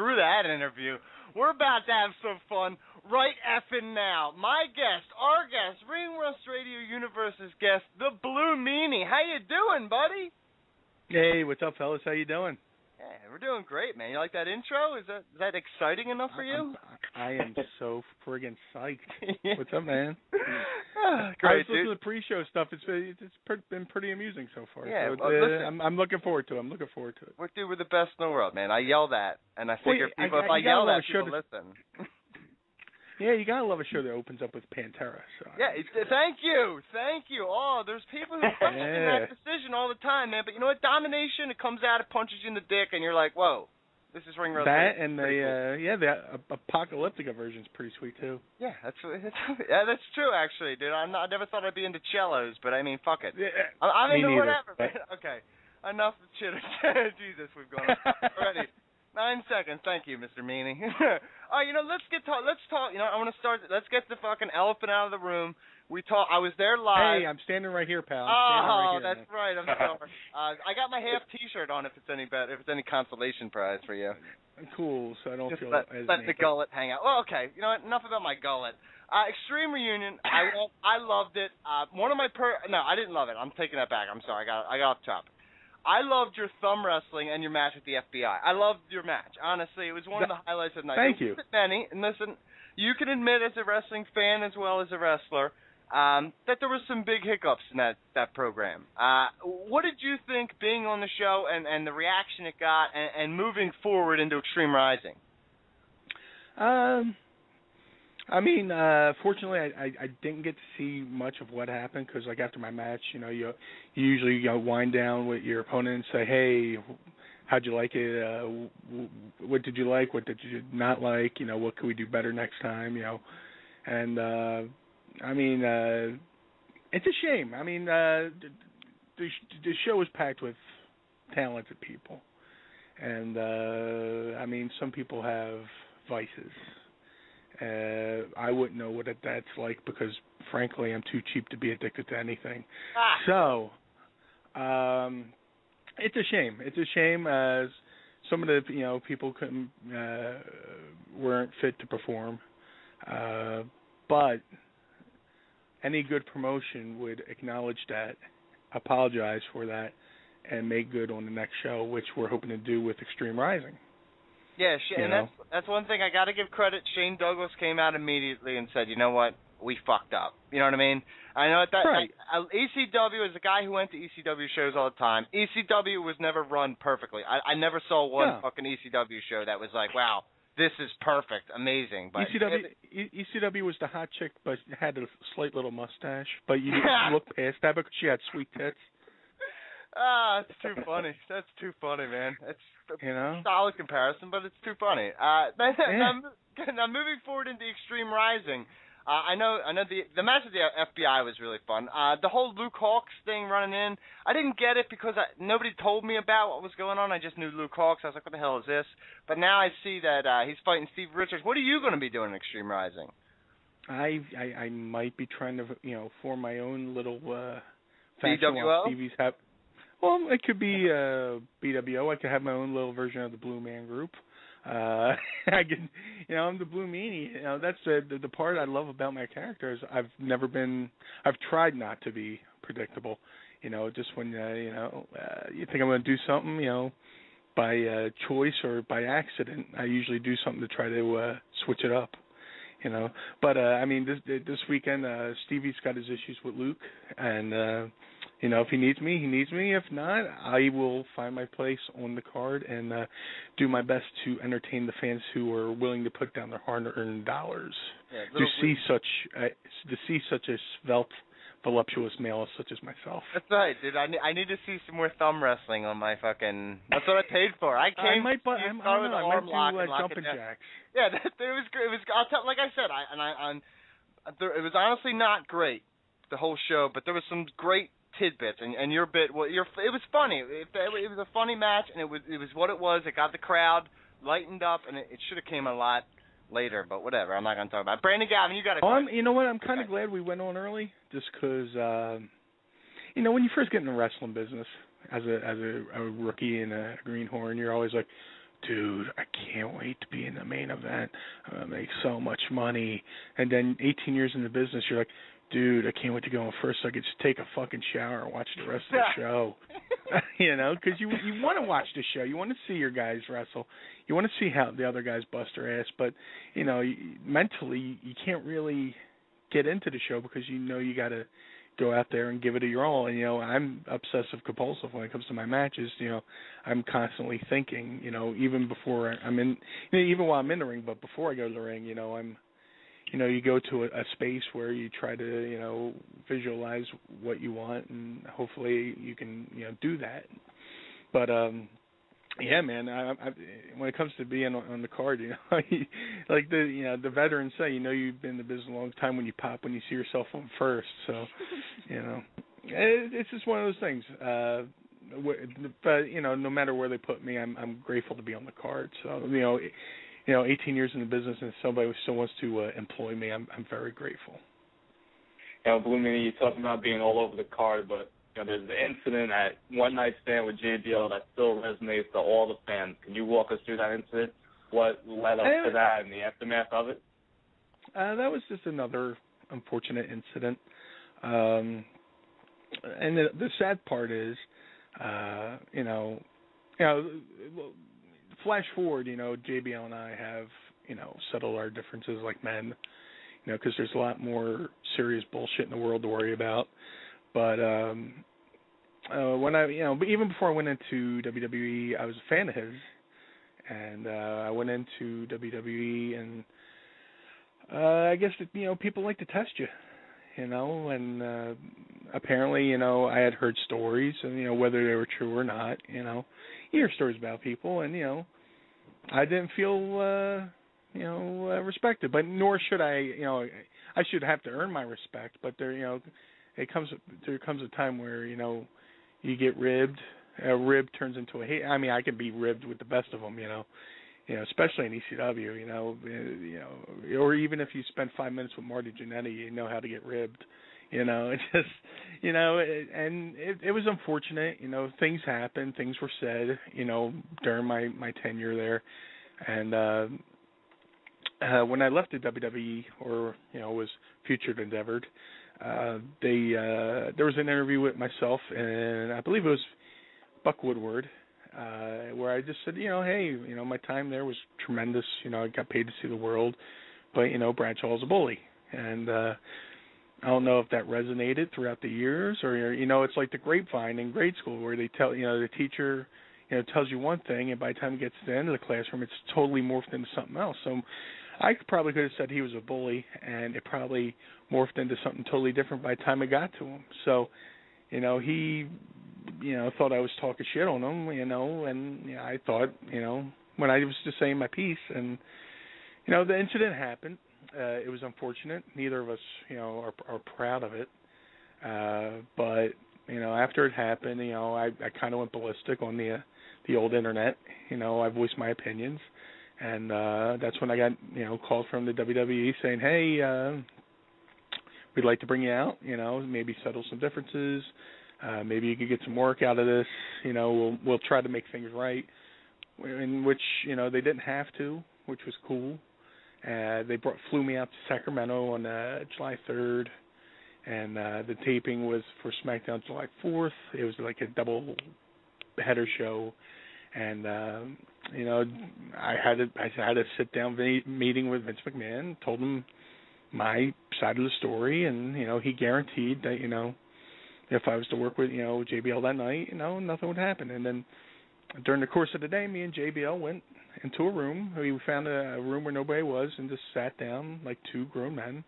screw that interview. We're about to have some fun right effing now. My guest, our guest, Ring Rust Radio Universe's guest, the Blue Meanie. How you doing, buddy? Hey, what's up, fellas? How you doing? Yeah, we're doing great, man. You like that intro? Is that exciting enough for you? I am so friggin' psyched. What's up, man? Great, I was listening to the pre-show stuff. It's been pretty amusing so far. Yeah, so listen, I'm looking forward to it. We're the best in the world, man. I yell that, and I figure if I yell that, people listen. Yeah, you gotta love a show that opens up with Pantera. So. Yeah, thank you. Oh, there's people who question that decision all the time, man. But you know what? Domination, it comes out, it punches you in the dick, and you're like, whoa, this is Ring Rust. That and the Apocalyptica version's pretty sweet too. Yeah, that's true actually, dude. I never thought I'd be into cellos, but I mean, fuck it. Yeah, I'm into neither, whatever. Man. Okay, enough chitter. Jesus, we've gone already. 9 seconds. Thank you, Mr. Meanie. All right, let's talk. I want to start. Let's get the fucking elephant out of the room. I was there live. Hey, I'm standing right here, pal. That's right. I'm sorry. I got my half T-shirt on. If it's any better, if it's any consolation prize for you. Cool. So I don't feel let the gullet hang out. Well, okay. You know what? Enough about my gullet. Extreme Reunion. I loved it. One of my no, I didn't love it. I'm taking that back. I'm sorry. I got off topic. I loved your thumb wrestling and your match with the FBI. I loved your match. Honestly, it was one of the highlights of the night. Thank you. Many, and listen, you can admit as a wrestling fan as well as a wrestler that there were some big hiccups in that program. What did you think being on the show and the reaction it got and moving forward into Extreme Rising? I mean, fortunately, I didn't get to see much of what happened because, like, after my match, you usually wind down with your opponent and say, hey, how'd you like it? What did you like? What did you not like? What could we do better next time? And, I mean, it's a shame. I mean, the show was packed with talented people. And, I mean, some people have vices. I wouldn't know what that's like because, frankly, I'm too cheap to be addicted to anything. So, it's a shame. It's a shame. Some of the people weren't fit to perform, but any good promotion would acknowledge that, apologize for that, and make good on the next show, which we're hoping to do with Extreme Rising. Yeah, and that's one thing I got to give credit. Shane Douglas came out immediately and said, you know what, we fucked up. You know what I mean? I know that right. ECW is a guy who went to ECW shows all the time. ECW was never run perfectly. I never saw one fucking ECW show that was like, wow, this is perfect, amazing. But ECW was the hot chick, but had a slight little mustache. But you didn't look past that because she had sweet tits. It's too funny. That's too funny, man. It's a solid comparison, but it's too funny. Now moving forward into Extreme Rising, I know the match with the FBI was really fun. The whole Luke Hawks thing running in, I didn't get it because nobody told me about what was going on. I just knew Luke Hawks. I was like, what the hell is this? But now I see that he's fighting Steve Richards. What are you going to be doing in Extreme Rising? I might be trying to form my own little faction BWO? Stevie's have. Well, it could be BWO. I could have my own little version of the Blue Man Group. I can, I'm the Blue Meanie. That's the part I love about my character is I've tried not to be predictable. Just when you think I'm going to do something, by choice or by accident, I usually do something to try to switch it up. But I mean, this weekend, Stevie's got his issues with Luke, and if he needs me, he needs me. If not, I will find my place on the card and do my best to entertain the fans who are willing to put down their hard-earned dollars to see such a svelte, voluptuous male such as myself. That's right, dude. I need to see some more thumb wrestling on my fucking. That's what I paid for. I might do jumping jacks. Yeah, it was great. It was. I'll tell. Like I said, it was honestly not great, the whole show, but there was some great tidbits, and your bit. Well, it was funny. It was a funny match, and it was what it was. It got the crowd lightened up, and it should have came a lot later, but whatever. I'm not going to talk about it. Brandon Gavin, you got to. You know what? I'm kind of glad we went on early, just because. When you first get in the wrestling business as a rookie in a greenhorn, you're always like, dude, I can't wait to be in the main event. I'm going to make so much money. And then 18 years in the business, you're like, dude, I can't wait to go in first so I could just take a fucking shower and watch the rest of the show. You know, because you want to watch the show. You want to see your guys wrestle. You want to see how the other guys bust their ass. But, you know, mentally, you can't really get into the show because you know you got to go out there and give it your all. And, you know, I'm obsessive compulsive when it comes to my matches. You know, I'm constantly thinking, you know, even before I'm in, you know, even while I'm in the ring, but before I go to the ring, you know, you know, you go to a space where you try to, you know, visualize what you want, and hopefully you can, you know, do that. But, yeah, man, I when it comes to being on the card, you know, like the veterans say, you know, you've been in the business a long time when you pop when you see yourself on first. So, you know, it's just one of those things. But, you know, no matter where they put me, I'm grateful to be on the card. So, you know, 18 years in the business and somebody who still wants to employ me, I'm very grateful. You know, Blue Meanie, you talking about being all over the card, but you know, there's the incident at One Night Stand with JBL that still resonates to all the fans. Can you walk us through that incident? What led up to that and the aftermath of it? That was just another unfortunate incident. And the sad part is, you know, flash forward, you know, JBL and I have, you know, settled our differences like men, you know, because there's a lot more serious bullshit in the world to worry about. But when I, you know, but even before I went into WWE, I was a fan of his, and I went into WWE, and I guess that, you know, people like to test you, you know, and apparently, you know, I had heard stories, and you know, whether they were true or not, you know, you hear stories about people, and you know, I didn't feel, you know, respected, but nor should I, you know, I should have to earn my respect, but there, you know. There comes a time where, you know, you get ribbed. A rib turns into a hate. I mean, I can be ribbed with the best of them, you know, especially in ECW, you know, or even if you spend 5 minutes with Marty Jannetty, you know how to get ribbed, you know. It's just, you know, and it was unfortunate, you know. Things happened, things were said, you know, during my tenure there, and when I left the WWE, or you know, was future endeavored. There was an interview with myself, and I believe it was Buck Woodward, where I just said, you know, hey, you know, my time there was tremendous. You know, I got paid to see the world, but you know, Bradshaw's a bully, and I don't know if that resonated throughout the years, or you know, it's like the grapevine in grade school where they tell, you know, the teacher, you know, tells you one thing, and by the time it gets to the end of the classroom, it's totally morphed into something else. So I probably could have said he was a bully, and it probably morphed into something totally different by the time I got to him. So, you know, he, you know, thought I was talking shit on him, you know, and you know, I thought, you know, when I was just saying my piece, and, you know, the incident happened. It was unfortunate. Neither of us, you know, are proud of it. But, you know, after it happened, you know, I kind of went ballistic on the old internet. You know, I voiced my opinions. And that's when I got, you know, called from the WWE saying, hey, we'd like to bring you out, you know, maybe settle some differences. Maybe you could get some work out of this. You know, we'll try to make things right. In which, you know, they didn't have to, which was cool. They flew me out to Sacramento on July 3rd, and the taping was for SmackDown July 4th. It was like a double header show. And you know, I had a sit down meeting with Vince McMahon, told him my side of the story, and you know, he guaranteed that, you know, if I was to work with, you know, JBL that night, you know, nothing would happen. And then during the course of the day, me and JBL went into a room. We found a room where nobody was, and just sat down like two grown men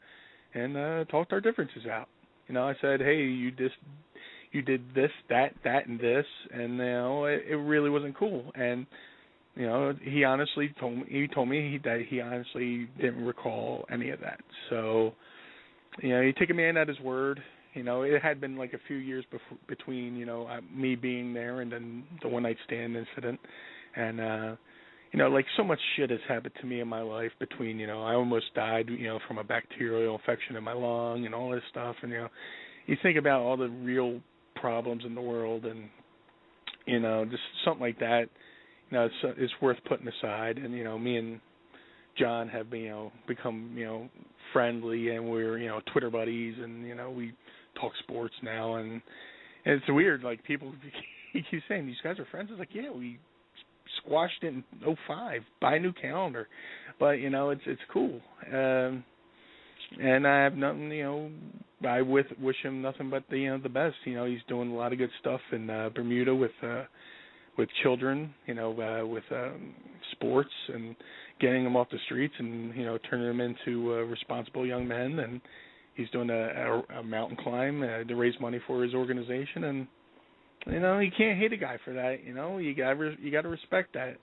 and talked our differences out. You know, I said, hey, you did this, that, and this, and you know, it really wasn't cool. And you know, he honestly told me that he honestly didn't recall any of that. So, you know, you take a man at his word. You know, it had been like a few years between, you know, me being there and then the one night stand incident, and you know, like so much shit has happened to me in my life between, you know, I almost died, you know, from a bacterial infection in my lung and all this stuff, and you know, you think about all the real problems in the world, and you know, just something like that, it's worth putting aside. And me and John have become friendly, and we're Twitter buddies, and we talk sports now, and it's weird. Like, people keep saying, these guys are friends. It's like, yeah, we squashed it in 2005. Buy a new calendar, but it's cool. And I have nothing, I wish him nothing but the best. He's doing a lot of good stuff in Bermuda with children, with sports, and getting them off the streets, and turning them into responsible young men. And he's doing a mountain climb to raise money for his organization, and you can't hate a guy for that. You got to respect that.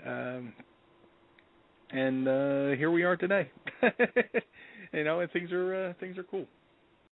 And here we are today. And things are cool.